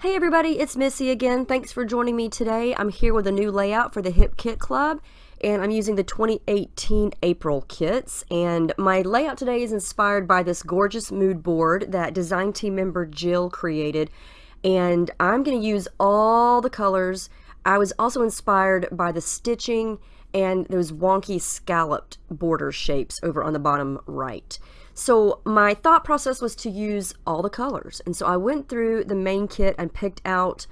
Hey everybody, it's Missy again. Thanks for joining me today. I'm here with a new layout for the Hip Kit Club, and I'm using the 2018 April kits. And my layout today is inspired by this gorgeous mood board that design team member Jill created. And I'm going to use all the colors. I was also inspired by the stitching and those wonky scalloped border shapes over on the bottom right. So my thought process was to use all the colors. And so I went through the main kit and picked out,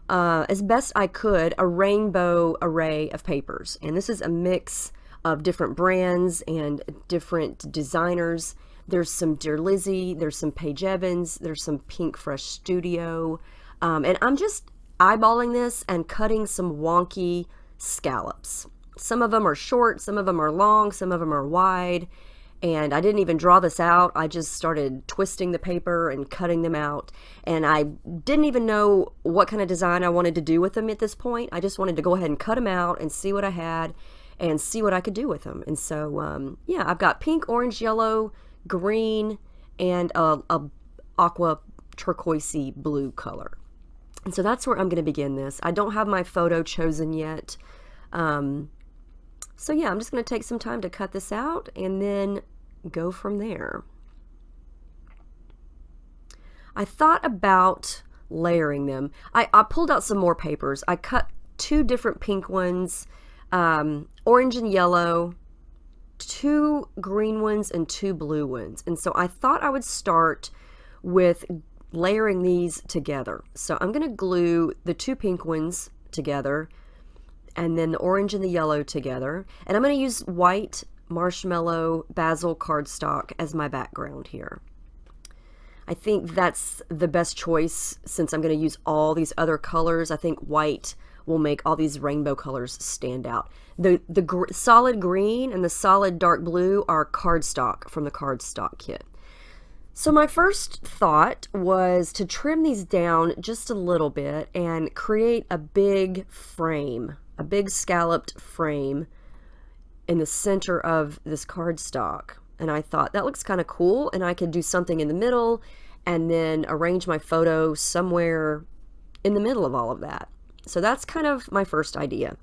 as best I could, a rainbow array of papers. And this is a mix of different brands and different designers. There's some Dear Lizzie, there's some Paige Evans, there's some Pink Fresh Studio. And I'm just eyeballing this and cutting some wonky scallops. Some of them are short, some of them are long, some of them are wide. And I didn't even draw this out. I just started twisting the paper and cutting them out. And I didn't even know what kind of design I wanted to do with them at this point. I just wanted to go ahead and cut them out and see what I had and see what I could do with them. And so, yeah, I've got pink, orange, yellow, green, and a aqua turquoisey blue color. And so that's where I'm going to begin this. I don't have my photo chosen yet. So yeah, I'm just going to take some time to cut this out and then go from there. I thought about layering them. I pulled out some more papers. I cut two different pink ones, orange and yellow, two green ones, and two blue ones. And so I thought I would start with layering these together. So I'm going to glue the two pink ones together, and then the orange and the yellow together. And I'm going to use white marshmallow basil cardstock as my background here. I think that's the best choice since I'm going to use all these other colors. I think white will make all these rainbow colors stand out. The solid green and the solid dark blue are cardstock from the cardstock kit. So my first thought was to trim these down just a little bit and create a big frame, a big scalloped frame in the center of this cardstock. And I thought that looks kind of cool, and I could do something in the middle and then arrange my photo somewhere in the middle of all of that. So that's kind of my first idea.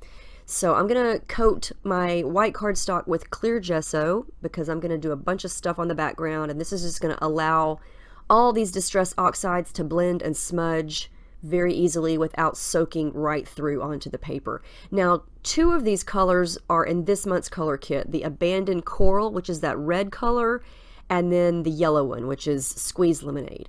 So I'm going to coat my white cardstock with clear gesso because I'm going to do a bunch of stuff on the background, and this is just going to allow all these distress oxides to blend and smudge very easily without soaking right through onto the paper. Now, two of these colors are in this month's color kit, the Abandoned Coral, which is that red color, and then the yellow one, which is Squeeze Lemonade.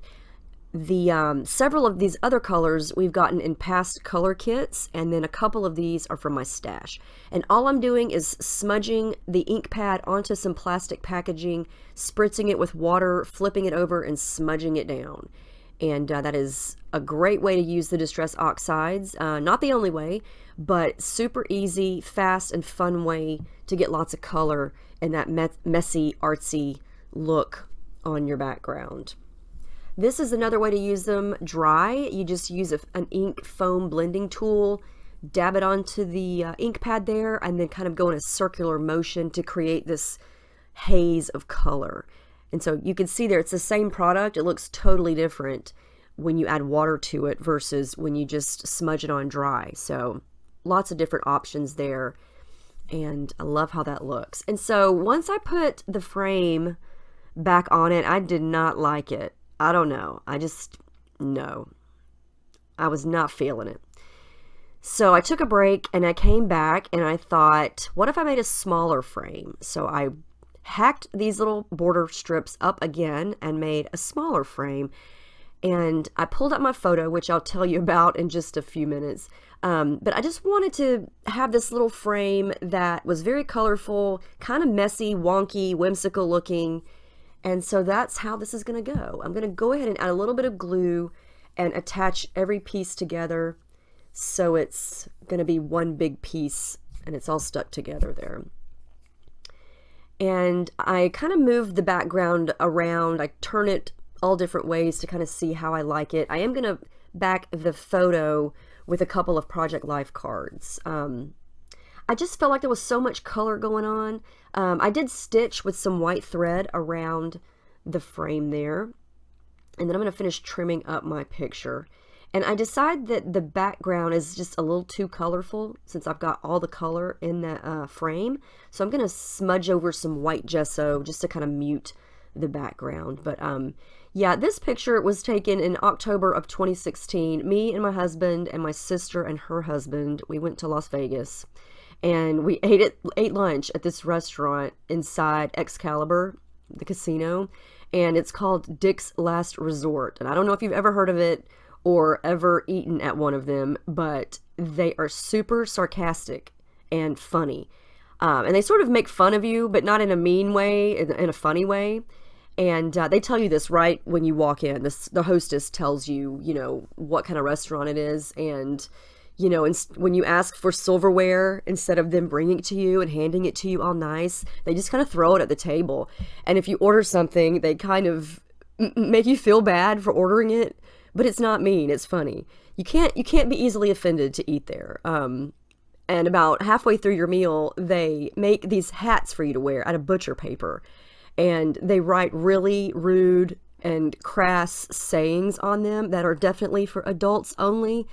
The several of these other colors we've gotten in past color kits, and then a couple of these are from my stash. And all I'm doing is smudging the ink pad onto some plastic packaging, spritzing it with water, flipping it over, and smudging it down. And that is a great way to use the Distress Oxides. Not the only way, but super easy, fast, and fun way to get lots of color and that messy, artsy look on your background. This is another way to use them dry. You just use an ink foam blending tool, dab it onto the ink pad there, and then kind of go in a circular motion to create this haze of color. And so you can see there, it's the same product. It looks totally different when you add water to it versus when you just smudge it on dry. So lots of different options there. And I love how that looks. And so once I put the frame back on it, I did not like it. I don't know. No. I was not feeling it. So I took a break and I came back and I thought, what if I made a smaller frame? So I hacked these little border strips up again and made a smaller frame. And I pulled up my photo, which I'll tell you about in just a few minutes. But I just wanted to have this little frame that was very colorful, kind of messy, wonky, whimsical looking. And so that's how this is going to go. I'm going to go ahead and add a little bit of glue and attach every piece together so it's going to be one big piece and it's all stuck together there. And I kind of moved the background around. I turn it all different ways to kind of see how I like it. I am going to back the photo with a couple of Project Life cards. I just felt like there was so much color going on. I did stitch with some white thread around the frame there. And then I'm going to finish trimming up my picture. And I decide that the background is just a little too colorful since I've got all the color in that frame. So I'm going to smudge over some white gesso just to kind of mute the background. But yeah, this picture was taken in October of 2016. Me and my husband and my sister and her husband, we went to Las Vegas. And we ate lunch at this restaurant inside Excalibur, the casino. And it's called Dick's Last Resort. And I don't know if you've ever heard of it or ever eaten at one of them, but they are super sarcastic and funny. And they sort of make fun of you, but not in a mean way, in a funny way. And they tell you this right when you walk in. The hostess tells you, you know, what kind of restaurant it is. And, you know, when you ask for silverware, instead of them bringing it to you and handing it to you all nice, they just kind of throw it at the table. And if you order something, they kind of make you feel bad for ordering it. But it's not mean, it's funny. You can't be easily offended to eat there. And about halfway through your meal, they make these hats for you to wear out of butcher paper. And they write really rude and crass sayings on them that are definitely for adults only.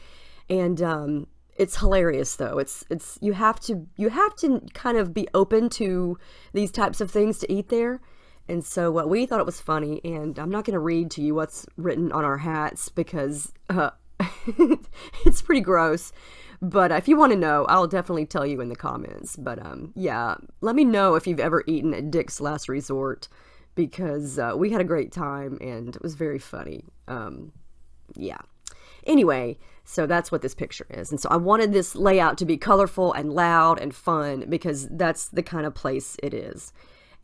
And it's hilarious though. It's you have to kind of be open to these types of things to eat there. And so we thought it was funny, and I'm not going to read to you what's written on our hats because it's pretty gross. But if you want to know, I'll definitely tell you in the comments. But yeah, let me know if you've ever eaten at Dick's Last Resort, because we had a great time and it was very funny. Yeah. Anyway, so that's what this picture is. And so I wanted this layout to be colorful and loud and fun because that's the kind of place it is.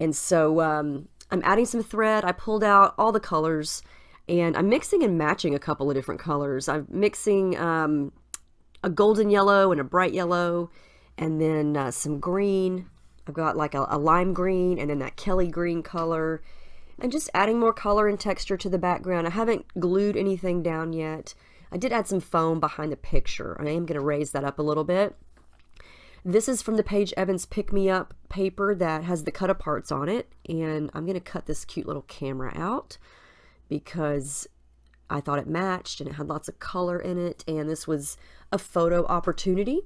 And so I'm adding some thread. I pulled out all the colors and I'm mixing and matching a couple of different colors. I'm mixing a golden yellow and a bright yellow, and then some green. I've got like a lime green and then that Kelly green color, and just adding more color and texture to the background. I haven't glued anything down yet. I did add some foam behind the picture. I am going to raise that up a little bit. This is from the Paige Evans Pick Me Up paper that has the cut aparts on it, and I'm going to cut this cute little camera out because I thought it matched and it had lots of color in it, and this was a photo opportunity.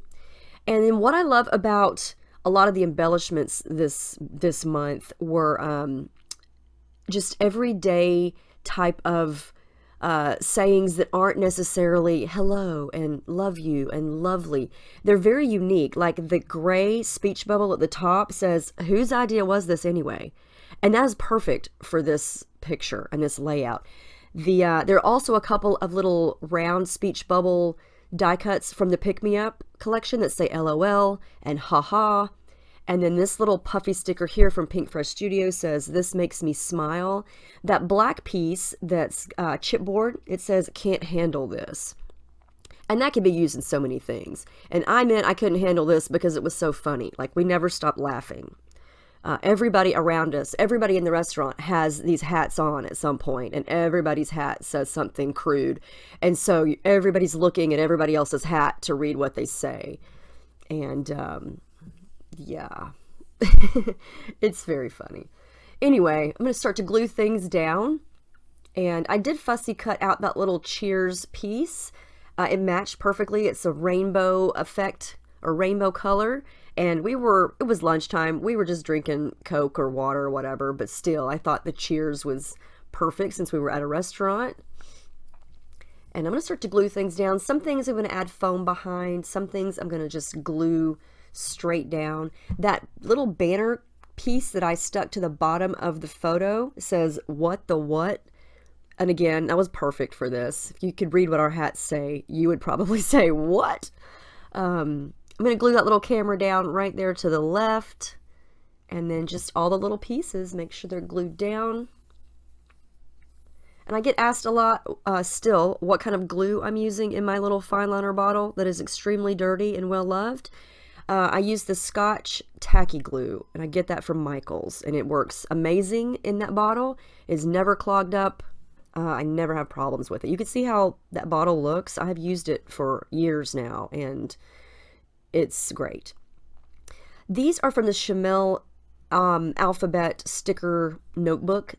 And then what I love about a lot of the embellishments this month were just everyday type of sayings that aren't necessarily hello and love you and lovely. They're very unique. Like the gray speech bubble at the top says, "Whose idea was this anyway?" And that is perfect for this picture and this layout. There are also a couple of little round speech bubble die cuts from the Pick Me Up collection that say LOL and haha. And then this little puffy sticker here from Pink Fresh Studio says, "This makes me smile." That black piece that's chipboard, it says, "Can't handle this." And that can be used in so many things. And I meant I couldn't handle this because it was so funny. Like, we never stopped laughing. Everybody around us, everybody in the restaurant has these hats on at some point, and everybody's hat says something crude. And so everybody's looking at everybody else's hat to read what they say. And yeah, it's very funny. Anyway, I'm going to start to glue things down. And I did fussy cut out that little cheers piece. It matched perfectly. It's a rainbow effect or rainbow color. And it was lunchtime. We were just drinking Coke or water or whatever, but still, I thought the cheers was perfect since we were at a restaurant. And I'm going to start to glue things down. Some things I'm going to add foam behind. Some things I'm going to just glue straight down. That little banner piece that I stuck to the bottom of the photo says, "What the what?" And again, that was perfect for this. If you could read what our hats say, you would probably say, "What?" I'm going to glue that little camera down right there to the left, and then just all the little pieces, make sure they're glued down. And I get asked a lot still what kind of glue I'm using in my little fine liner bottle that is extremely dirty and well loved. I use the Scotch tacky glue, and I get that from Michael's, and it works amazing in that bottle. It's never clogged up. I never have problems with it. You can see how that bottle looks. I've used it for years now, and it's great. These are from the Chamel Alphabet sticker notebook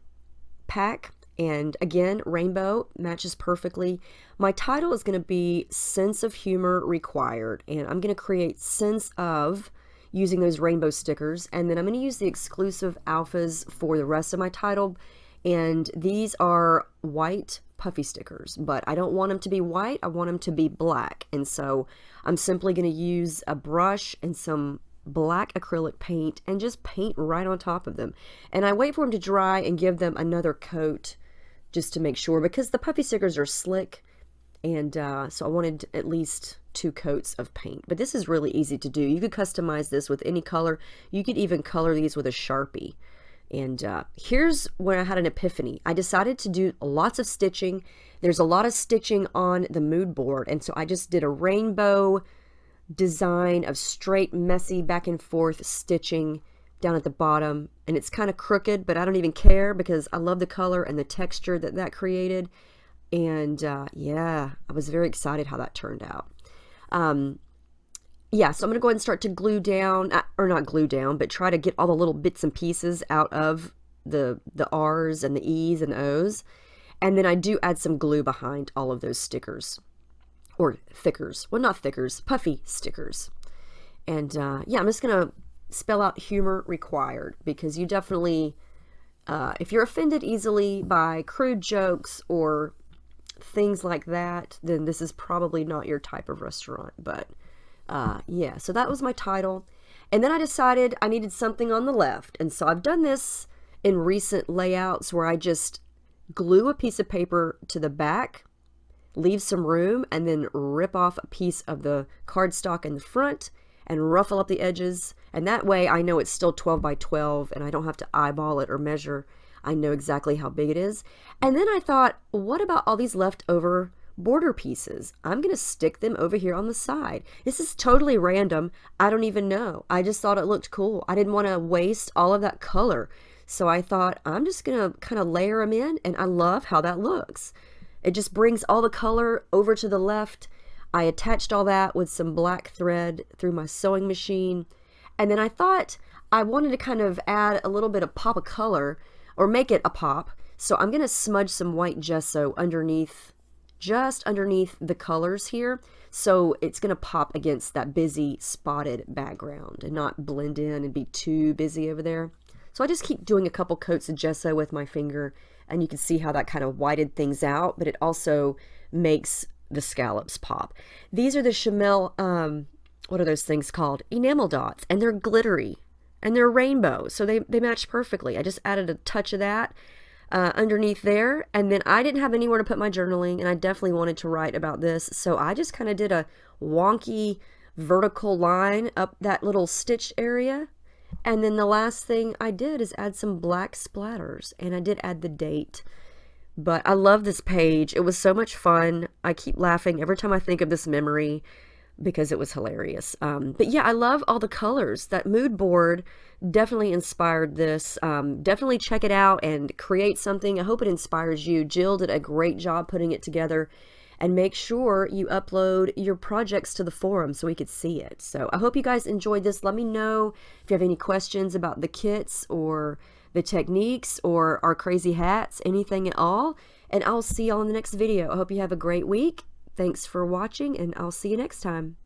pack, And again, rainbow matches perfectly. My title is going to be Sense of Humor Required, and I'm going to create sense of using those rainbow stickers, and then I'm going to use the exclusive alphas for the rest of my title, and these are white puffy stickers, but I don't want them to be white, I want them to be black, and so I'm simply going to use a brush and some black acrylic paint and just paint right on top of them. And I wait for them to dry and give them another coat just to make sure, because the puffy stickers are slick, and so I wanted at least 2 coats of paint. But this is really easy to do. You could customize this with any color. You could even color these with a Sharpie. And here's where I had an epiphany. I decided to do lots of stitching. There's a lot of stitching on the mood board, and so I just did a rainbow design of straight, messy, back and forth stitching down at the bottom, and it's kind of crooked, but I don't even care because I love the color and the texture that that created. And yeah, I was very excited how that turned out. Yeah, so I'm going to go ahead and start to glue down, or not glue down, but try to get all the little bits and pieces out of the R's and the E's and the O's. And then I do add some glue behind all of those stickers, or thickers. Well, not thickers, puffy stickers. And yeah, I'm just going to spell out humor required, because you definitely, if you're offended easily by crude jokes or things like that, then this is probably not your type of restaurant. But yeah, so that was my title. And then I decided I needed something on the left, and so I've done this in recent layouts where I just glue a piece of paper to the back, leave some room, and then rip off a piece of the cardstock in the front and ruffle up the edges, and that way I know it's still 12 by 12 and I don't have to eyeball it or measure. I know exactly how big it is. And then I thought, what about all these leftover border pieces? I'm going to stick them over here on the side. This is totally random. I don't even know. I just thought it looked cool. I didn't want to waste all of that color. So I thought, I'm just going to kind of layer them in, and I love how that looks. It just brings all the color over to the left. I attached all that with some black thread through my sewing machine. And then I thought I wanted to kind of add a little bit of pop of color, or make it a pop. So I'm going to smudge some white gesso underneath, just underneath the colors here. So it's going to pop against that busy spotted background and not blend in and be too busy over there. So I just keep doing a couple coats of gesso with my finger, and you can see how that kind of whited things out, but it also makes the scallops pop. These are the Chamel, what are those things called? Enamel dots, and they're glittery and they're rainbow, so they match perfectly. I just added a touch of that underneath there, and then I didn't have anywhere to put my journaling, and I definitely wanted to write about this, so I just kind of did a wonky vertical line up that little stitch area. And then the last thing I did is add some black splatters, and I did add the date. But I love this page. It was so much fun. I keep laughing every time I think of this memory because it was hilarious. But yeah, I love all the colors. That mood board definitely inspired this. Definitely check it out and create something. I hope it inspires you. Jill did a great job putting it together. And make sure you upload your projects to the forum so we could see it. So I hope you guys enjoyed this. Let me know if you have any questions about the kits or the techniques or our crazy hats, anything at all. And I'll see y'all in the next video. I hope you have a great week. Thanks for watching, and I'll see you next time.